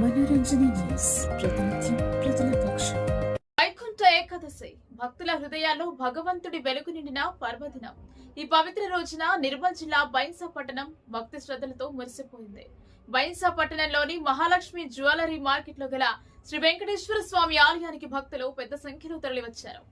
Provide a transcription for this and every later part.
మనోరంజన news ప్రతినిత్యం ప్రజల పక్షం. వైకుంఠ ఏకాదశి భక్తుల హృదయాల్లో భగవంతుడి వెలుగు నిండిన పర్వదినం. ఈ పవిత్ర రోజున నిర్మల్ జిల్లా బైన్సా పట్టణం భక్తి శ్రద్ధలతో మురిసిపోయింది. బైన్సా పట్టణంలోని మహాలక్ష్మి జ్యువెలరీ మార్కెట్ లో గల శ్రీ వెంకటేశ్వర స్వామి ఆలయానికి భక్తులు పెద్ద సంఖ్యలో తరలివచ్చారు.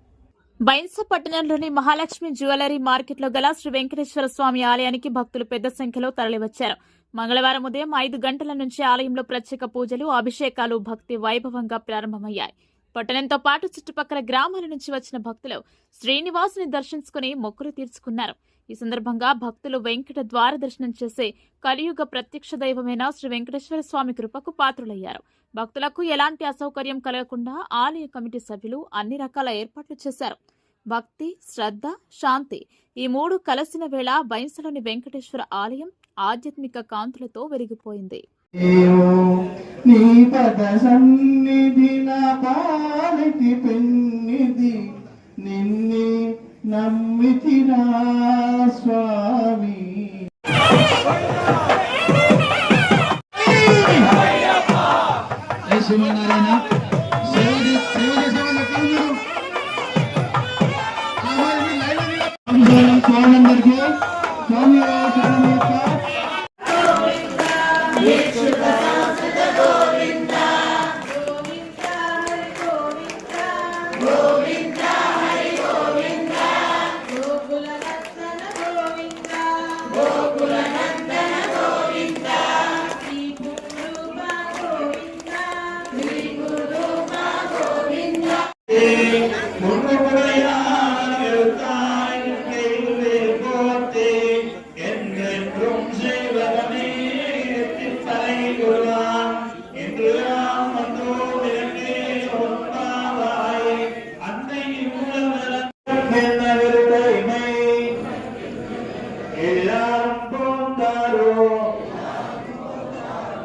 బైన్సా పట్టణంలోని మహాలక్ష్మి జ్యువెలరీ మార్కెట్ లో గల శ్రీ వెంకటేశ్వర స్వామి ఆలయానికి భక్తులు పెద్ద సంఖ్యలో తరలివచ్చారు. మంగళవారం ఉదయం 5 గంటల నుంచి ఆలయంలో ప్రత్యేక పూజలు, అభిషేకాలు భక్తి వైభవంగా ప్రారంభమయ్యాయి. పట్టణంతో పాటు చుట్టుపక్కల గ్రామాల నుంచి వచ్చిన భక్తులు శ్రీనివాసుని దర్శించుకుని మొక్కులు తీర్చుకున్నారు. ఈ సందర్భంగా భక్తులు వెంకట ద్వార దర్శనం చేసే కలియుగ ప్రత్యక్ష దైవమైన శ్రీ వెంకటేశ్వర స్వామి కృపకు పాత్రులయ్యారు. భక్తులకు ఎలాంటి అసౌకర్యం కలగకుండా ఆలయ కమిటీ సభ్యులు అన్ని రకాల ఏర్పాట్లు చేశారు. భక్తి, శ్రద్ధ, శాంతి ఈ మూడు కలసిన వేళ బైన్సాలోని వెంకటేశ్వర ఆలయం ఆధ్యాత్మిక కాంతులతో వెలిగిపోయింది.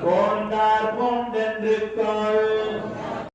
கொண்டார் கொண்டென்று